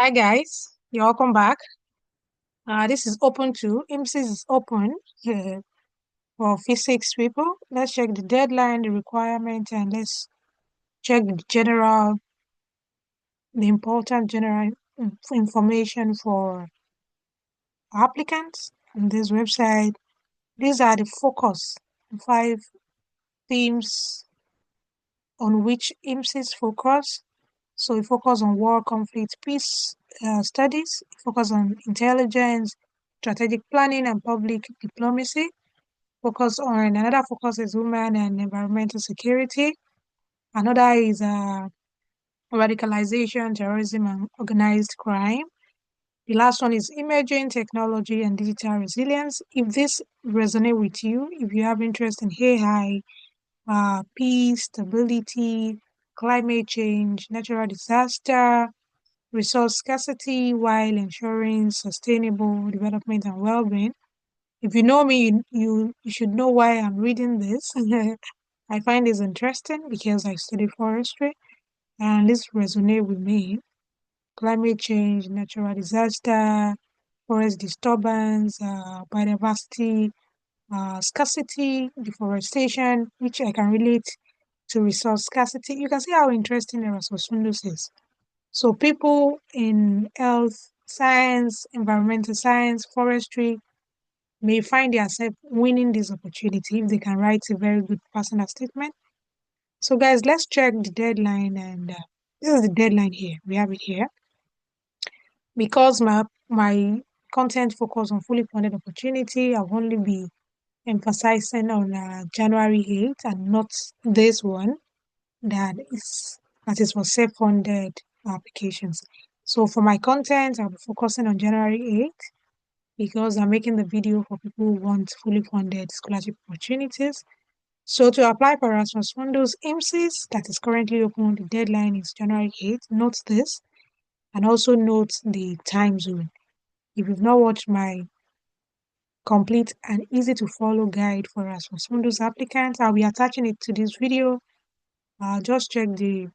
Hi guys, you're welcome back. This is open to IMSIS is open for physics people. Let's check the deadline, the requirement, and let's check the important general information for applicants on this website. These are the the 5 themes on which IMSIS focus. So we focus on war, conflict, peace studies, focus on intelligence, strategic planning, and public diplomacy. Another focus is women and environmental security. Another is radicalization, terrorism, and organized crime. The last one is emerging technology and digital resilience. If this resonates with you, if you have interest in AI, peace, stability, climate change, natural disaster, resource scarcity while ensuring sustainable development and well-being. If you know me, you should know why I'm reading this. I find this interesting because I study forestry and this resonates with me. Climate change, natural disaster, forest disturbance, biodiversity, scarcity, deforestation, which I can relate to resource scarcity. You can see how interesting Erasmus Mundus is. So people in health, science, environmental science, forestry may find themselves winning this opportunity if they can write a very good personal statement. So guys, let's check the deadline and this is the deadline here. We have it here. Because my content focus on fully funded opportunity, I'll only be emphasizing on January 8th and not this one that is for self-funded applications. So for my content, I'll be focusing on January 8th because I'm making the video for people who want fully funded scholarship opportunities. So to apply for Erasmus Mundus IMSISS that is currently open, the deadline is January 8th. Note this and also note the time zone. If you've not watched my complete and easy to follow guide for Erasmus Mundus applicants, I'll be attaching it to this video. Just check the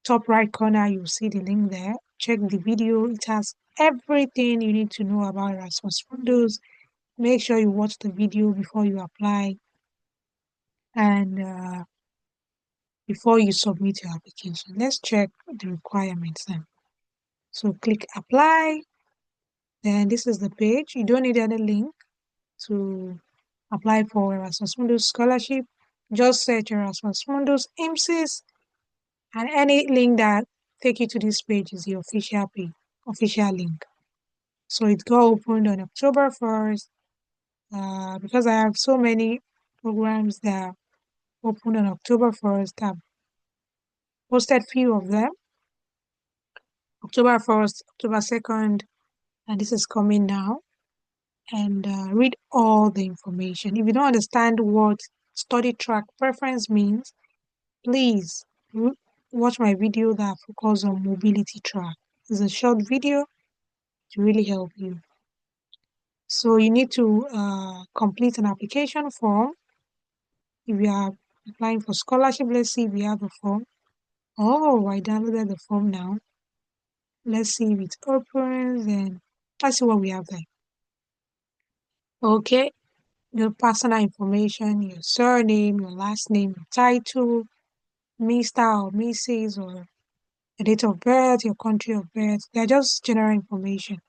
top right corner, you'll see the link there. Check the video, it has everything you need to know about Erasmus Mundus. Make sure you watch the video before you apply and before you submit your application. Let's check the requirements then. So click apply. Then this is the page. You don't need any link to apply for Erasmus Mundus scholarship. Just search Erasmus Mundus IMSISS and any link that take you to this page is the official page, official link. So it got opened on October 1st. Because I have so many programs that opened on October 1st, I've posted few of them. October 1st, October 2nd, and this is coming now. And read all the information. If you don't understand what study track preference means, please watch my video that focuses on mobility track. It's a short video to really help you. So you need to complete an application form. If you are applying for scholarship, let's see if you have a form. Oh, I downloaded the form now. Let's see if it opens and let's see what we have there. Okay, your personal information, your surname, your last name, your title, Mr. or Mrs. or your date of birth, your country of birth. They're just general information.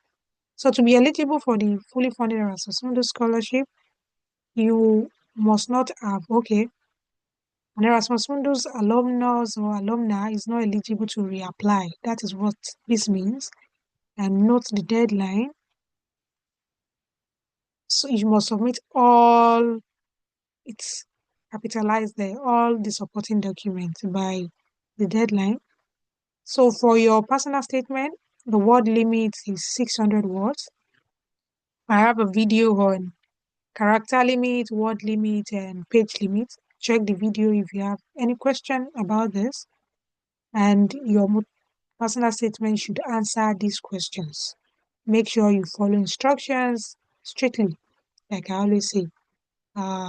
So to be eligible for the fully funded Erasmus Mundus scholarship, you must not have, okay, an Erasmus Mundus alumnus or alumni is not eligible to reapply. That is what this means. And note the deadline. So you must submit all, it's capitalized there, all the supporting documents by the deadline. So for your personal statement, the word limit is 600 words. I have a video on character limit, word limit, and page limit. Check the video if you have any question about this. And your personal statement should answer these questions. Make sure you follow instructions strictly, like I always say.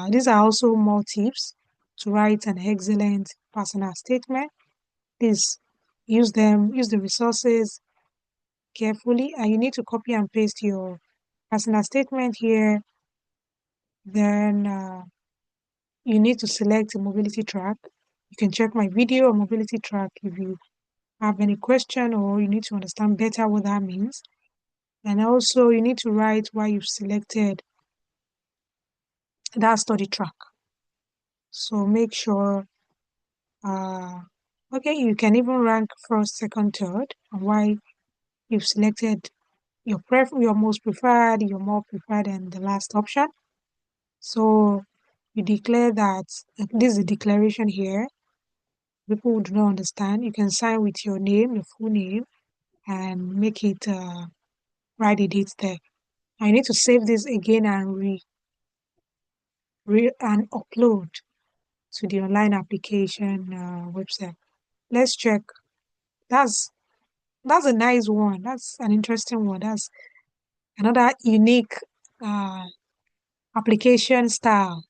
These are also more tips to write an excellent personal statement. Please use them, use the resources carefully, and you need to copy and paste your personal statement here. Then you need to select a mobility track. You can check my video on mobility track if you have any question or you need to understand better what that means. And also you need to write why you've selected that study track. So make sure, okay, you can even rank first, second, third, and why you've selected your most preferred, your more preferred, and the last option. So you declare that this is a declaration here. People who do not understand, you can sign with your name, your full name, and make it write the date there. I need to save this again and and upload to the online application website. Let's check. That's a nice one. That's an interesting one. That's another unique uh, application style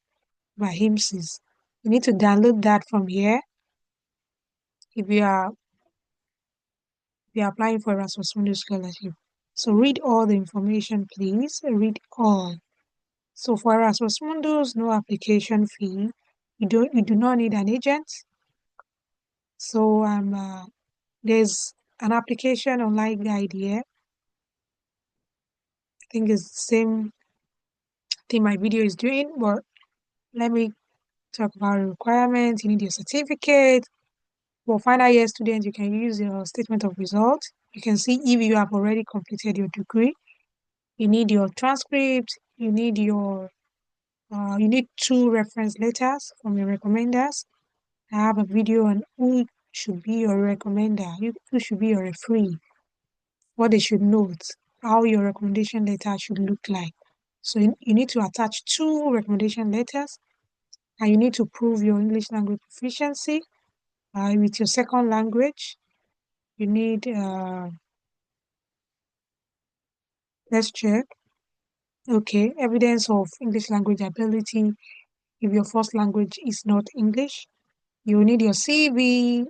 by IMSISS. You need to download that from here if you are applying for Erasmus Mundus scholarship. So read all the information, please. Read all. So for Erasmus Mundus, no application fee. You do not need an agent. So there's an application online guide here. I think it's the same thing my video is doing, but let me talk about the requirements. You need your certificate. For final year students, you can use your statement of results. You can see if you have already completed your degree. You need your transcript. You need you need 2 reference letters from your recommenders. I have a video on who should be your recommender, who should be your referee, what they should note, how your recommendation letter should look like. So you need to attach 2 recommendation letters, and you need to prove your English language proficiency with your second language. You need, let's check. Okay, evidence of English language ability if your first language is not English. You need your CV,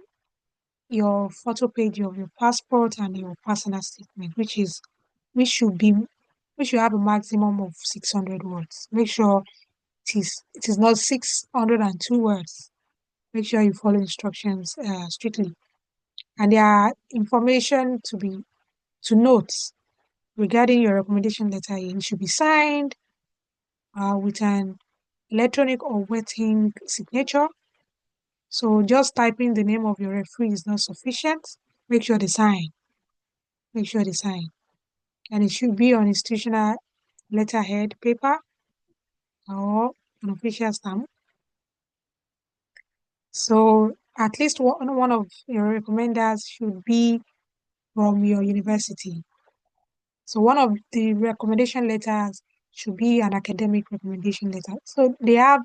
your photo page of your passport, and your personal statement, which should have a maximum of 600 words. Make sure it is not 602 words. Make sure you follow instructions strictly. And there are information to note regarding your recommendation letter. It should be signed with an electronic or wet ink signature. So just typing the name of your referee is not sufficient. Make sure they sign. Make sure they sign. And it should be on institutional letterhead paper or an official stamp. So at least one of your recommenders should be from your university. So one of the recommendation letters should be an academic recommendation letter. So they have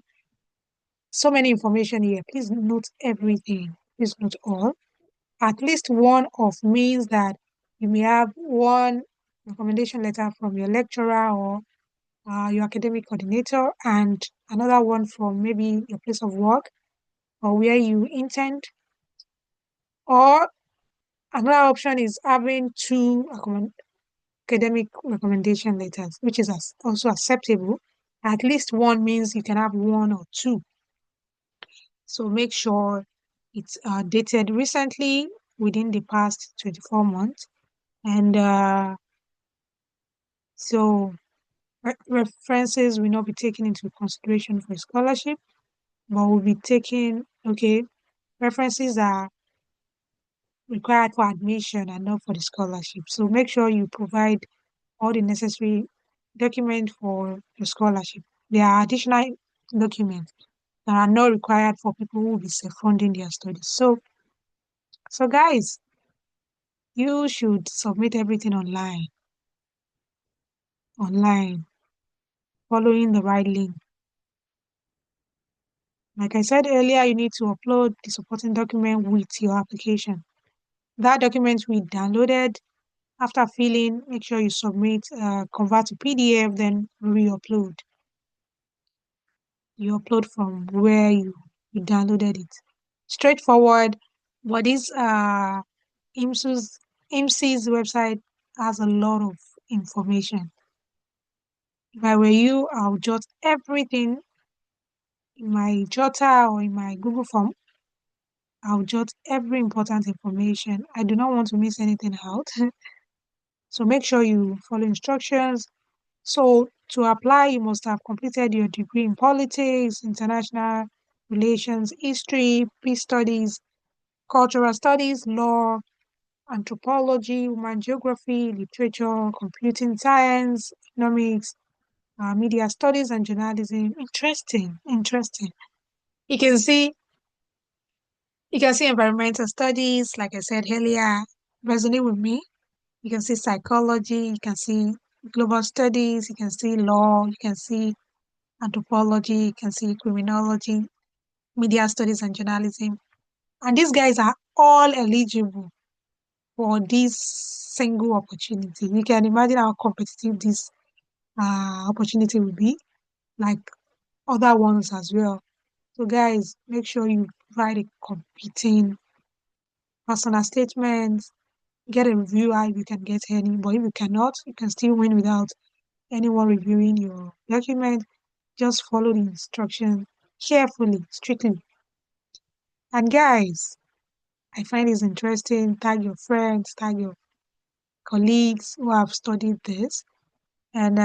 so many information here. Please note everything. Please note all. At least one of means that you may have one recommendation letter from your lecturer or your academic coordinator, and another one from maybe your place of work or where you intend. Or another option is having 2 academic recommendation letters, which is also acceptable. At least one means you can have 1 or 2. So make sure it's dated recently within the past 24 months. And so references will not be taken into consideration for scholarship, but will be taken, okay, references are required for admission and not for the scholarship. So make sure you provide all the necessary documents for your scholarship. There are additional documents that are not required for people who will be self-funding their studies. So guys, you should submit everything online, following the right link. Like I said earlier, you need to upload the supporting document with your application. That document we downloaded. After filling, make sure you submit, convert to PDF, then re-upload. You upload from where you downloaded it. Straightforward, but this IMSISS website has a lot of information. If I were you, I'll jot everything in my jotter or in my Google form. I'll jot every important information. I do not want to miss anything out. So make sure you follow instructions. So to apply, you must have completed your degree in politics, international relations, history, peace studies, cultural studies, law, anthropology, human geography, literature, computing science, economics, media studies, and journalism. Interesting, interesting. You can see you can see environmental studies, like I said earlier, resonate with me. You can see psychology, you can see global studies, you can see law, you can see anthropology, you can see criminology, media studies, and journalism. And these guys are all eligible for this single opportunity. You can imagine how competitive this opportunity will be, like other ones as well. So, guys, make sure you write a competing personal statement, get a reviewer if you can get any, but if you cannot, you can still win without anyone reviewing your document. Just follow the instruction carefully, strictly. And guys, I find this interesting. Tag your friends, tag your colleagues who have studied this. And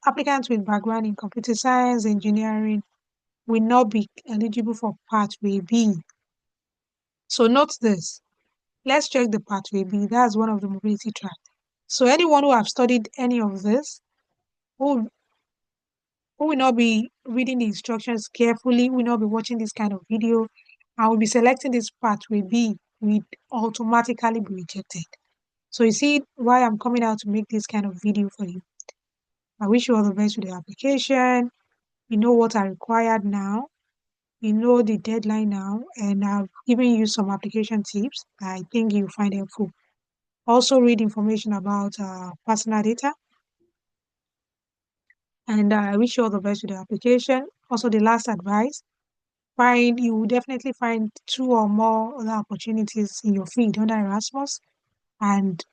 applicants with background in computer science, engineering will not be eligible for Pathway B. So note this. Let's check the Pathway B. That's one of the mobility track. So anyone who have studied any of this, who will not be reading the instructions carefully, will not be watching this kind of video, and will be selecting this Pathway B, will automatically be rejected. So you see why I'm coming out to make this kind of video for you. I wish you all the best with the application. You know what are required now. You know the deadline now, and I've given you some application tips that I think you'll find helpful. Also read information about personal data, and I wish you all the best with the application. Also, the last advice, you will definitely find 2 or more other opportunities in your field under Erasmus, and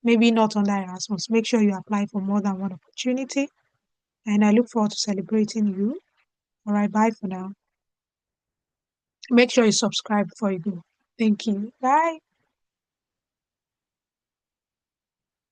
maybe not under Erasmus. Make sure you apply for more than one opportunity, and I look forward to celebrating you. All right, bye for now. Make sure you subscribe before you go. Thank you. Bye.